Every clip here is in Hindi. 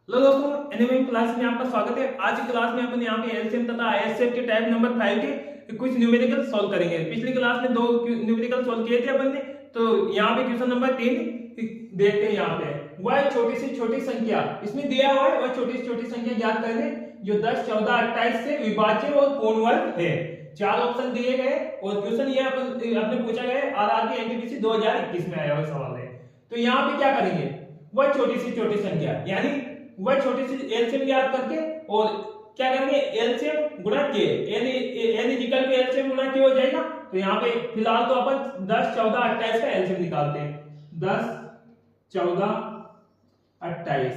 हेलो दोस्तों, एनिमेशन क्लास में आपका स्वागत है। आज की क्लास में अपन यहाँ पे एलसीएम तथा आईएसएफ के टाइप नंबर 5 के कुछ न्यूमेरिकल सॉल्व करेंगे। पिछली क्लास में दो न्यूमेरिकल सॉल्व किए थे अपन ने, तो यहाँ पे क्वेश्चन नंबर 3 देखते हैं। यहाँ पे वह छोटी से छोटी संख्या इसमें दिया हुआ है, वह छोटी से छोटी संख्या ज्ञात करने जो 10, 14, 28 से विभाज्य और पूर्ण वर्ग है। 4 ऑप्शन दिए गए और क्वेश्चन ये आपने पूछा गया है आरआरबी एनटीपीसी 2021 में आया हुआ सवाल है। तो यहाँ पे क्या करेंगे, वह छोटी से छोटी संख्या यानी वह छोटी सी एलसीएम याद करके और क्या करेंगे, एलसीएम गुणा के n इक्वल टू एलसीएम गुणा के हो जाएगा। तो यहाँ पे फिलहाल तो अपन 10, 14, 28 का एलसीएम निकालते हैं। 10, 14, 28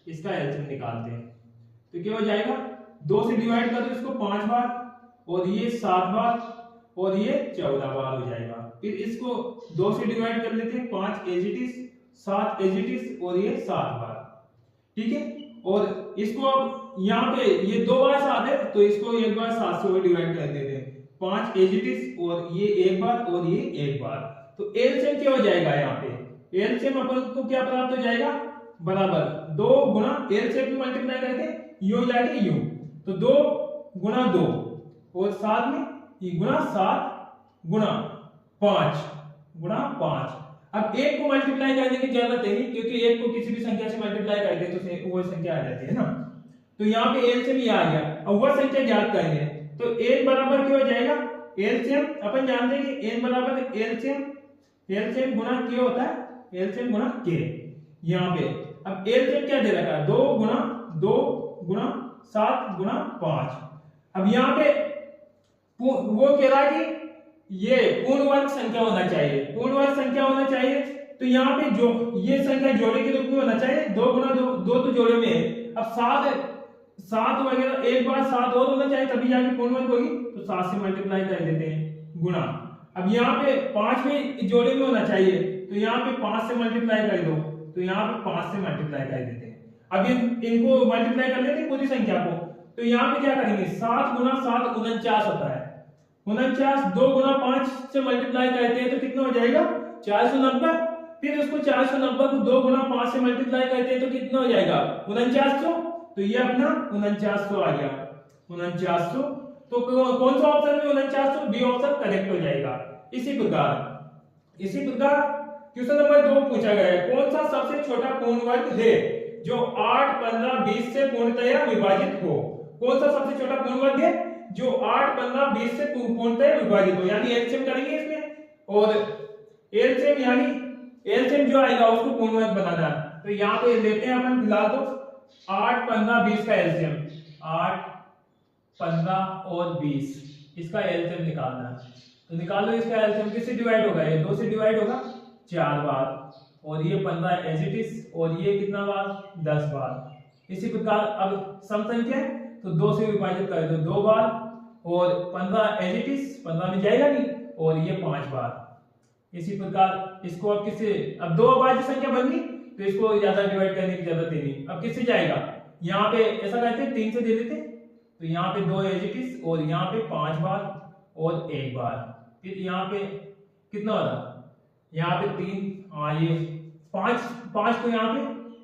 इसका एलसीएम निकालते हैं तो क्या हो जाएगा, 2 से डिवाइड कर दो इसको 5 बार और ये 7 बार और ये 14 बार हो जाएगा। फिर इसको 2 से डिवाइड कर लेते हैं, 5 as it is, 7 as it is और ये 7 बार। ठीक है, और इसको अब यहाँ पे ये 2 बार 7 है तो इसको एक बार 7 से डिवाइड कर देते हैं, 5 एज इट इज और ये एक बार और ये एक बार। तो एलसीएम क्या हो जाएगा, यहाँ पे एलसीएम अपन को क्या प्राप्त हो जाएगा, बराबर 2 गुना एलसीएम को मल्टीप्लाई करके यू हो जाएगा यू, तो 2 गुना 2 और साथ में ये गुना 7 गुना 5 गुना 5। अब एक को मल्टीप्लाई करने की जरूरत है नहीं, क्योंकि एक को किसी भी संख्या से मल्टीप्लाई कर दे तो वो संख्या आ जाती है ना। तो यहाँ पे एलसीएम ये आ गया। अब वह संख्या ज्ञात करेंगे तो n बराबर क्या हो जाएगा, एलसीएम अपन जानते हैं कि n बराबर एलसीएम गुना k होता है, एलसीएम गुना k। यहाँ पे अब एलसीएम क्या दे रखा है, 2 गुना 7 गुना 5। अब यहाँ पे वो कह रहा है कि ये पूर्ण वर्ग संख्या होना चाहिए, पूर्ण वर्ग संख्या होना चाहिए। तो यहाँ पे जो ये संख्या जोड़े के रूप में होना चाहिए, 2 गुना 2 तो जोड़े में है। अब 7 वगैरह एक बार 7 और होना चाहिए तभी जाके पूर्ण वर्ग होगी, तो 7 से मल्टीप्लाई कर देते हैं गुना। अब यहाँ पे 5 में जोड़े में होना चाहिए तो यहाँ पे 5 से मल्टीप्लाई कर दो, तो यहाँ पे 5 से मल्टीप्लाई कर देते हैं। अब इनको मल्टीप्लाई कर लेते हैं पूरी संख्या को, तो यहाँ पे क्या करेंगे, 7 गुना 7 49 होता है, 49 2 गुना 5 से मल्टीप्लाई करते हैं तो कितना हो जाएगा, 490। फिर उसको 490 को 2 गुना 5 से मल्टीप्लाई करते हैं तो कितना हो जाएगा, 4900। तो ये अपना 4900 आ गया, 4900। तो कौन सा ऑप्शन में 4900, बी ऑप्शन करेक्ट हो जाएगा। इसी प्रकार क्वेश्चन नंबर 2 पूछा गया है, कौन सा सबसे छोटा पूर्ण वर्ग है जो 8, 15, 20 से पूर्णतया विभाजित हो। कौन सा सबसे छोटा पूर्ण वर्ग है जो 8, 15, 20 से पूर्णतः विभाजित हो, यानी एलसीएम करेंगे इसमें और एलसीएम यानी एलसीएम जो आएगा उसको पूर्ण वर्ग बनाना है। तो यहाँ पे लेते हैं अपन फिलहाल तो 8, 15, 20 का एलसीएम, 8, 15 और 20 इसका एलसीएम निकालना है। तो निकाल लो, इसका एलसीएम किससे डिवाइड होगा, ये 2 से डिवाइड होगा 4 बार और ये 15 एज इट इज और ये कितना बार, 10 बार। इसी प्रकार अब सम संख्या है तो 2 से विभाजित कर दो 2 बार और 15 एज इट इज 15 में जाएगा नहीं और ये 5 बार। इसी प्रकार इसको अब किससे, अब 2 अभाज्य संख्या बन गई तो इसको ज्यादा डिवाइड करने की जरूरत नहीं। अब किससे जाएगा, यहाँ पे ऐसा करते हैं 3 से दे देते, तो यहाँ पे 2 एज इट इज और यहाँ पे 5 बार और 1 बार। फिर यहाँ पे कितना होगा, यहाँ पे 3, हाँ ये 5 तो यहाँ पे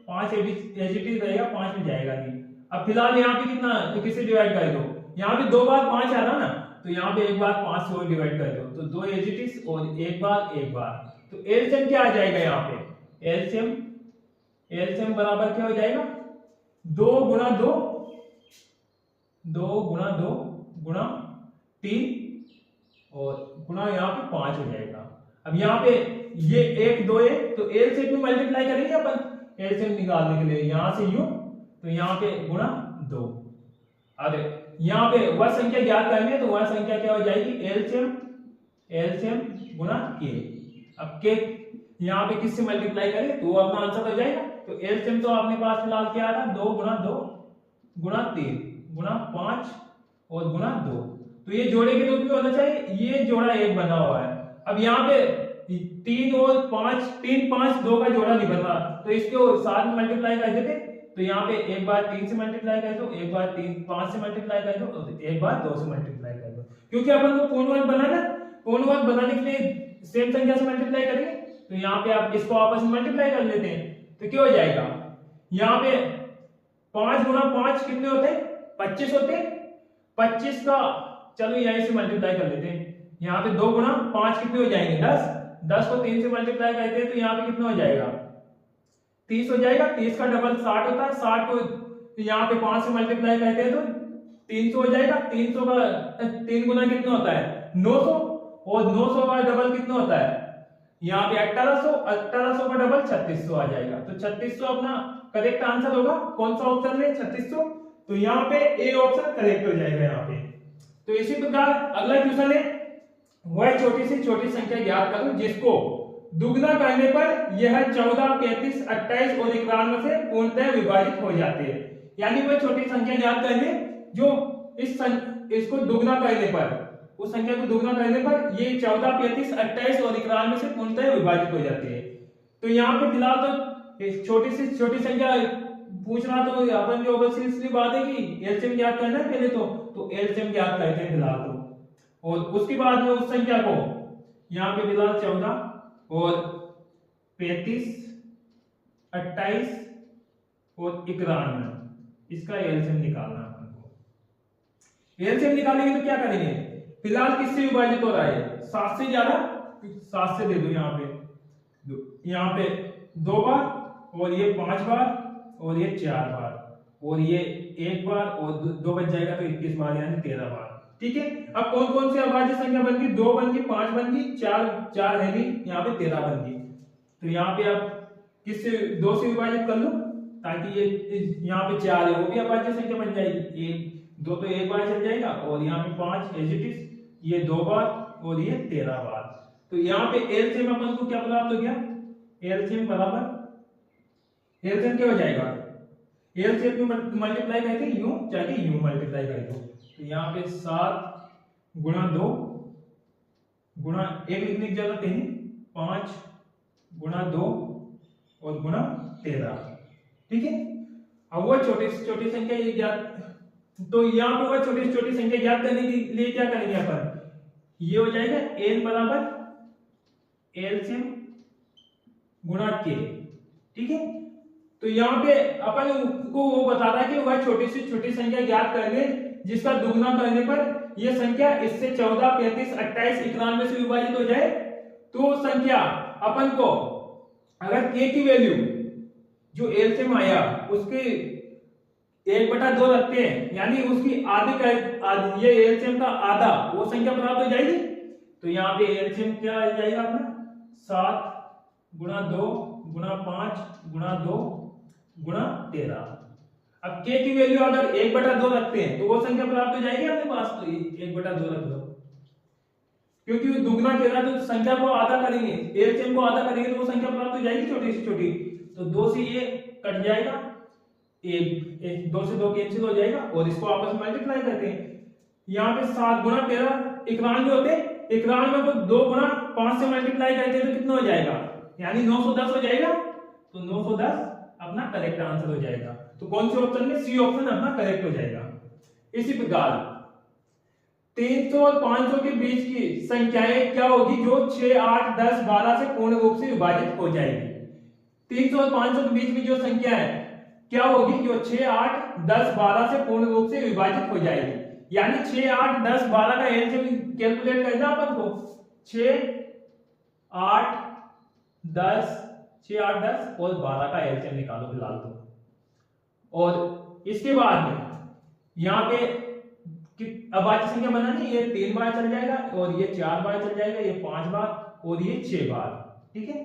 5 एज इट इज रहेगा, 5 में जाएगा नहीं। अब फिलहाल यहाँ पे कितना, तो किससे डिवाइड कर दो, यहाँ पे 2 बार 5 आ रहा ना, तो यहाँ पे एक बार 5 से और डिवाइड कर दो, तो 2 एज इट इज और एक बार। तो एलसीएम क्या आ जाएगा, यहाँ पे एलसीएम बराबर क्या हो जाएगा, 2 गुना 2 गुना 3 और गुना यहाँ पे 5 हो जाएगा। अब यहाँ पे ये 1 2 है तो एलसीएम में मल्टीप्लाई करेंगे अपन एलसीएम निकालने के लिए, यहाँ से यू तो यहाँ पे गुणा 2। अरे यहाँ पे वह संख्या ज्ञात करनी है तो वह संख्या क्या हो जाएगी, एलसीएम गुणा के। अब के यहाँ पे किससे मल्टीप्लाई करें तो वो अपना आंसर हो जाएगा। तो एलसीएम तो आपने पास फिलहाल क्या आ रहा, 2 गुणा 3 गुणा 5 और गुणा 2। तो ये जोड़े के रूप में होना चाहिए, ये जोड़ा 1 बना हुआ है। अब यहाँ पे 3 और 5, 3 5 2 का जोड़ा नहीं बन रहा, तो इसको साथ में मल्टीप्लाई कर देते। तो यहाँ पे एक बार 3 से मल्टीप्लाई कर दो, एक बार 5 से मल्टीप्लाई कर दो और एक बार 2 से मल्टीप्लाई कर दो, क्योंकि अपन को पूर्ण वर्ग बनाना, पूर्ण वर्ग बनाने के लिए सेम संख्या से मल्टीप्लाई करेंगे। तो यहाँ पे आप इसको आपस में मल्टीप्लाई कर लेते हैं तो क्या हो जाएगा, यहाँ पे 5 गुना 5 कितने होते हैं? 25 होते हैं। 25 का चलो यहीं से मल्टीप्लाई कर लेते हैं। यहाँ पे 2 गुना 5 कितने हो जाएंगे? 10। 10 को 3 से मल्टीप्लाई करते हैं तो यहाँ पे कितना हो जाएगा? 30 हो जाएगा। 30 का डबल 60 होता है। 60 को यहाँ पे 5 से मल्टीप्लाई करते हैं तो 300 हो जाएगा। 300 का 3 गुना कितना होता है? 900। और 900 का डबल कितना होता है? यहाँ पे 1800। 1800 का डबल 3600 आ जाएगा। तो 3600 अपना करेक्ट आंसर होगा। कौन सा ऑप्शन है? 3600। तो यहाँ पे ए ऑप्शन करेक्ट हो जाएगा यहाँ पे। तो इसी प्रकार अगला क्वेश्चन है, वह छोटी से छोटी संख्या ज्ञात करो जिसको दुगना करने पर यह 14, 35, 28 और 91 से पूर्णतः विभाजित हो जाती है। यानी वह छोटी संख्या ज्ञात करने जो इसको दुगना करने पर, उस संख्या को दुगना करने पर ये 14, 35, 28 और 91 से पूर्णतः विभाजित हो जाती है। तो यहाँ पे फिलहाल तो छोटी से छोटी संख्या पूछना तो अपन जो ऑब्वियसली बात है कि एलसीएम ज्ञात करना है पहले तो एलसीएम ज्ञात करते हैं फिलहाल तो। और उसके बाद में उस संख्या को यहाँ पे फिलहाल 14 और 35, 28 और 91 इसका एलसीएम निकालना है अपन को। एलसीएम निकालेंगे तो क्या करेंगे? फिलहाल किससे विभाजित हो रहा है? 7 से ज्यादा, 7 से दे दो यहाँ पे 2 बार और ये 5 बार और ये 4 बार और ये 1 बार और 2 बच जाएगा तो 21 बार यानी 13 बार। ठीक है। अब कौन कौन सी अभाज्य संख्या बन गई? 2 बन गई, 5 बन गई, 4 है नहीं, यहाँ पे 13 बन गई। तो यहाँ पे आप किससे 2 से विभाजित कर लो ताकि ये यहाँ पे 4 है वो भी अभाज्य संख्या बन जाएगी। 2 तो 1 बार चल जाएगा और यहाँ पे 5 एज इट इज, ये 2 बार और ये 13 बार। तो यहाँ पे एलसीएम अपन को क्या प्राप्त हो गया? एलसीएम बराबर, एलसीएम क्या हो जाएगा? एलसीएम में मल्टीप्लाई करके यूं जाके यूं मल्टीप्लाई कर दो। तो यहाँ पे 7 गुणा 2 गुणा 1 लिखने की जरूरत नहीं, 5 गुणा 2 और गुणा 13। ठीक है। अब वो छोटी से छोटी संख्या ये ज्ञात, तो यहाँ पे वो छोटी से छोटी संख्या ज्ञात करने के लिए क्या करेंगे अपन? ये हो जाएगा n बराबर एलसीएम गुणा k। ठीक है। तो यहाँ पे अपन को वो बता रहा है कि वह छोटी से छोटी संख्या ज्ञात करने जिसका दुगना करने पर यह संख्या इससे 14, 35, 28, 91 से विभाजित हो जाए तो संख्या अपन को अगर k की वैल्यू जो एलसीएम आया उसके 1/2 रखते हैं यानी उसकी आधी ये एलसीएम का आधा वो संख्या प्राप्त हो जाएगी। तो यहाँ पे एलसीएम क्या आ जाएगा अपना? 7 गुणा 2 गुणा 5 गुणा 2 गुणा 13। अब k की वैल्यू अगर 1/2 रखते हैं तो वो संख्या प्राप्त हो जाएगी अपने पास। तो 1/2 रख दो क्योंकि दुगना कह रहा है तो संख्या को आधा करेंगे, एलसीएम को आधा करेंगे तो वो संख्या प्राप्त हो जाएगी छोटी से छोटी। तो 2 से ये कट जाएगा, 2 से 2 कैंसिल हो जाएगा और इसको आपस में मल्टीप्लाई करते हैं। यहाँ पे 7 गुणा 13 91 होते हैं, 91 को 2 गुणा 5 से मल्टीप्लाई करते हैं तो कितना हो जाएगा? यानी 910 हो जाएगा। तो 910 अपना करेक्ट आंसर हो जाएगा। तो कौन से ऑप्शन में? सी ऑप्शन अपना करेक्ट हो जाएगा। इसी प्रकार 300 और 500 के बीच की संख्याएं क्या होगी जो 6, 8, 10, 12 से पूर्ण रूप से विभाजित हो जाएगी? 300 और 500 के बीच में जो संख्या है क्या होगी जो 6, 8, 10, 12 से पूर्ण रूप से विभाजित हो जाएगी? यानी 6, 8, 10, 12 का एलसीएम कैलकुलेट करना अपन को। 6, 8, 10, 6, 8, 10 और 12 का एलसीएम निकालो फिलहाल तो। और इसके बाद में यहाँ पे अभाज्य संख्या बनानी, ये 3 बार चल जाएगा और ये 4 बार चल जाएगा, ये 5 बार और ये 6 बार। ठीक है।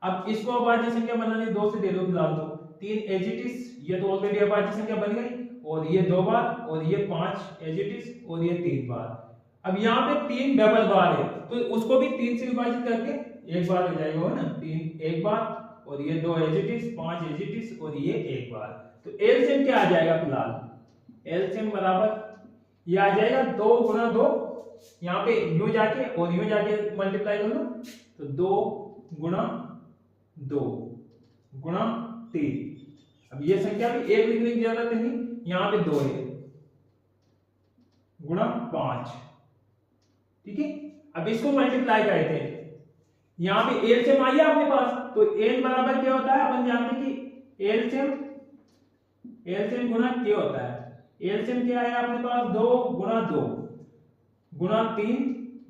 अब इसको अभाज्य संख्या बनानी 2 से दे दो फिलहाल तो। 3 एज इट इज, ये तो ऑलरेडी अभाज्य संख्या बन गई और ये 2 बार और ये 5 एज इट इज और ये 3 बार। अब यहाँ पे 3 डबल बार है तो उसको भी 3 से विभाजित करके 1 बार हो जाएगा ना। 3 1 बार और ये 2 as it is, 5 as it is और ये 1 बार। तो एलसीएम क्या आ जाएगा फिलहाल? एलसीएम बराबर ये आ जाएगा 2 गुणा 2, यहाँ पे यूं जाके और यूं जाके मल्टीप्लाई कर लो तो 2 गुणा 2 गुणा 3। अब ये संख्या भी 1 लिखने की जरूरत नहीं, यहाँ पे 2 है गुणा 5। ठीक है। अब इसको मल्टीप्लाई करते हैं, यहाँ पे एलसीएम आ गया अपने पास। तो एल बराबर क्या होता है? अपन जानते हैं कि एलसीएम गुना के होता है। एलसीएम क्या है अपने पास 2 गुना 2 गुना 3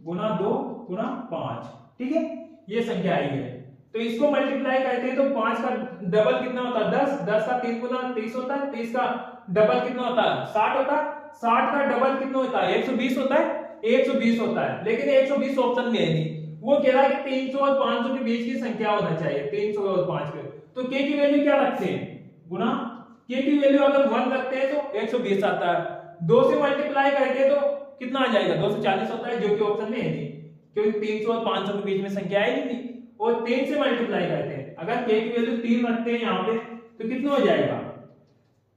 गुना 2 गुना 5, ठीक है, ये संख्या आई है। तो इसको मल्टीप्लाई करते हैं तो 5 का डबल कितना होता है 10, 10 का 3 गुना 30 होता है, 30 का डबल कितना होता है 60 होता है, 60 का डबल कितना होता है 120 होता है, 120 होता है। लेकिन 120 ऑप्शन में है नहीं, वो कह रहा है कि 300 और 500 के बीच की संख्या होना चाहिए, 300 और 5 के। तो के की वैल्यू क्या रखते हैं गुना, के की वैल्यू अगर 1 रखते हैं तो 120 आता है, 2 से मल्टीप्लाई करके तो कितना आ जाएगा 240 होता है, जो कि ऑप्शन में है नहीं, क्योंकि 300 और 500 के बीच में संख्या आएगी नहीं। और 3 से मल्टीप्लाई करते हैं, अगर के की वैल्यू 3 रखते हैं यहाँ पे तो कितना हो जाएगा,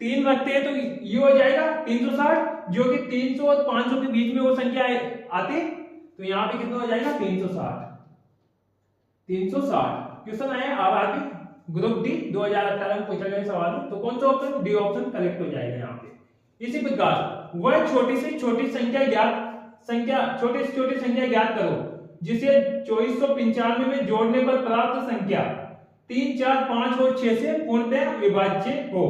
3 रखते हैं तो ये हो जाएगा 360, जो कि 300 और 500 के बीच में वो संख्या आती, तो यहाँ पे कितना हो जाएगा 360। 360 क्वेश्चन आया आरआरबी ग्रुप डी 2018 में पूछा गया सवाल है, तो कौन सा ऑप्शन, डी ऑप्शन करेक्ट हो जाएगा यहाँ पे। इसी प्रकार वह छोटी से छोटी संख्या ज्ञात करो जिसे 2495 में जोड़ने पर प्राप्त संख्या 3, 4, 5 और 6 से पूर्णतः विभाज्य हो।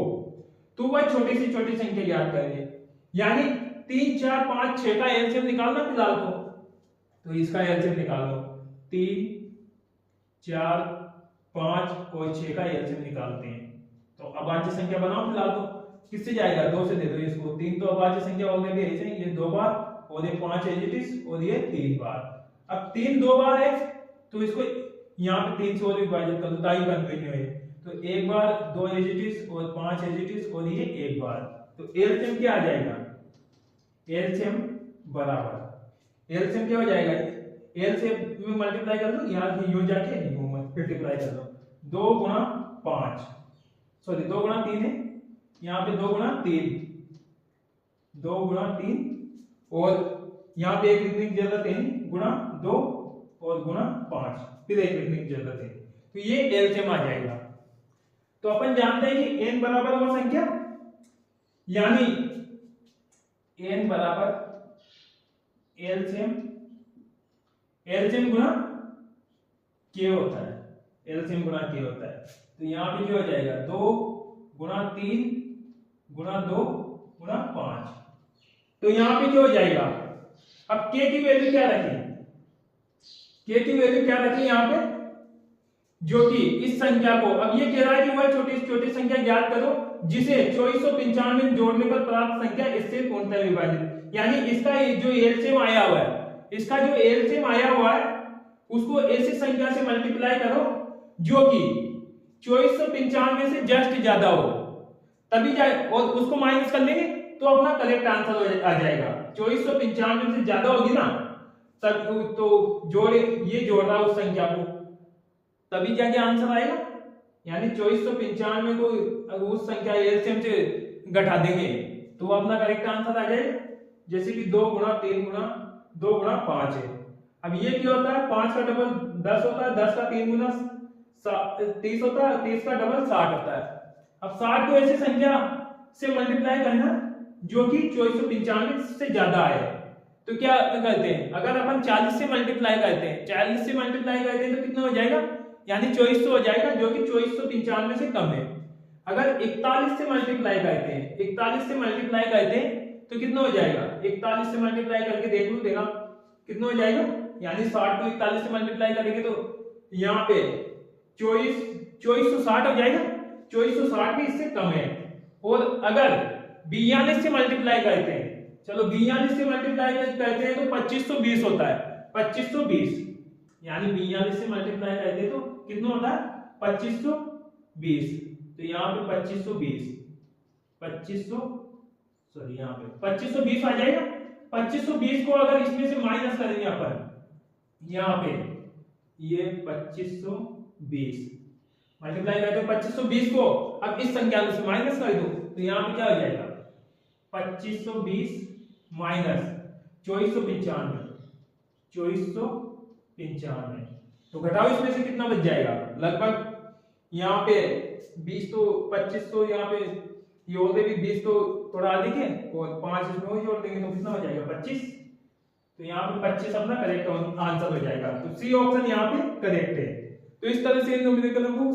तो वह छोटी से छोटी संख्या ज्ञात करेंगे, यानी 3, 4, 5, 6 का एलसीएम निकालना फिलहाल तो इसका एलसीएम निकाल लो, 3, 4, 5 और 6 का एलसीएम निकालते हैं। तो अभाज्य संख्या बनाओ फिलहाल तो किससे जाएगा, 2 से दे दो इसको, 3 तो अभाज्य संख्या ऑलरेडी ऐसे ही, ये 2 बार और ये 5 एज इट इज और ये 3 बार। अब 3 2 बार है तो इसको यहाँ पे 3 से और विभाजित कर दो ताकि कंफ्यूजन हो, तो 1 बार 2 एज इट इज और 5 एज इट इज और ये 1 बार। तो एलसीएम क्या आ जाएगा, एलसीएम बराबर, एलसीएम क्या हो जाएगा, एलसीएम में मल्टीप्लाई कर दो, यहाँ से यूं जाके मल्टीप्लाई कर दो, 2 गुना 5 सॉरी 2 गुना 3 है, यहाँ पे 2 गुना 3 2 गुना 3 और यहाँ पे 1 लिखने की जरूरत है नहीं, गुना 2 और गुना 5 फिर 1 लिखने की जरूरत है, तो ये एलसीएम आ जाएगा। तो अपन जानते हैं कि n बराबर वो संख्या, यानी n बराबर एलसीएम गुना k होता है, एलसीएम गुना k होता है। तो यहाँ पे क्या हो जाएगा 2 गुना 3 गुना 2 गुना 5, तो यहाँ पे क्या हो जाएगा, अब k की वैल्यू क्या रखें, k की वैल्यू क्या रखें यहाँ पे, जो कि इस संख्या को, अब ये कह रहा है कि वह छोटी से छोटी संख्या ज्ञात करो जिसे 2495 जोड़ने पर प्राप्त संख्या इससे पूर्णतः विभाजित, यानी इसका जो एलसीएम आया हुआ है, इसका जो एलसीएम आया हुआ है उसको ऐसी संख्या से मल्टीप्लाई करो जो कि 2495 से जस्ट ज्यादा हो, तभी जाए, और उसको माइनस कर लेंगे तो अपना करेक्ट आंसर आ जाएगा। 2495 से ज्यादा होगी ना तब तो जोड़े, ये जोड़ रहा उस संख्या को, तभी जाके आंसर आएगा, यानी 2495 को उस संख्या एलसीएम से घटा देंगे तो अपना करेक्ट आंसर आ जाएगा। जैसे कि 2 गुना 3 गुना 2 गुना 5 है, अब ये क्या होता है 5 का डबल 10 होता है, 10 का 3 गुना 30 होता है, 30 का डबल 60 होता है। अब 60 को ऐसी संख्या से मल्टीप्लाई करना जो कि 2495 से ज्यादा आए, तो क्या करते हैं, अगर अपन 40 से मल्टीप्लाई करते हैं, 40 से मल्टीप्लाई करते हैं तो कितना हो जाएगा, यानी 2400 हो जाएगा, जो कि 2495 से कम है। अगर 41 से मल्टीप्लाई करते हैं, 41 से मल्टीप्लाई करते हैं तो कितना हो जाएगा, 41 से मल्टीप्लाई करके देख लो, देखा कितना हो जाएगा, यानी 60 को 41 से मल्टीप्लाई करेंगे तो यहाँ पे 2460 हो जाएगा, 2460 भी इससे कम है। और अगर 42 से मल्टीप्लाई करते हैं, चलो 42 से मल्टीप्लाई करते हैं तो 2520 होता है, 2520, यानी 42 से मल्टीप्लाई करते हैं तो कितना होता है 2520, तो यहाँ पे 2520 सॉरी यहाँ पे 2520 आ जाएगा। 2520 को अगर इसमें से माइनस करेंगे अपन, यहाँ पे ये 2520 मल्टीप्लाई करते हो 2520 को, अब इस संख्या से माइनस कर दो तो यहाँ पे क्या हो जाएगा 2520 माइनस 2495, तो घटाओ इसमें से कितना बच जाएगा, लगभग यहाँ पे 20 तो 25 तो यहाँ पे ये ऑलरेडी 20 तो थोड़ा अधिक है और 5 इसमें और जोड़ देंगे तो कितना हो जाएगा 25, तो यहाँ पे 25 अपना करेक्ट आंसर हो जाएगा। तो सी ऑप्शन यहाँ पे करेक्ट है। तो इस तरह से इन न्यूमेरिकल को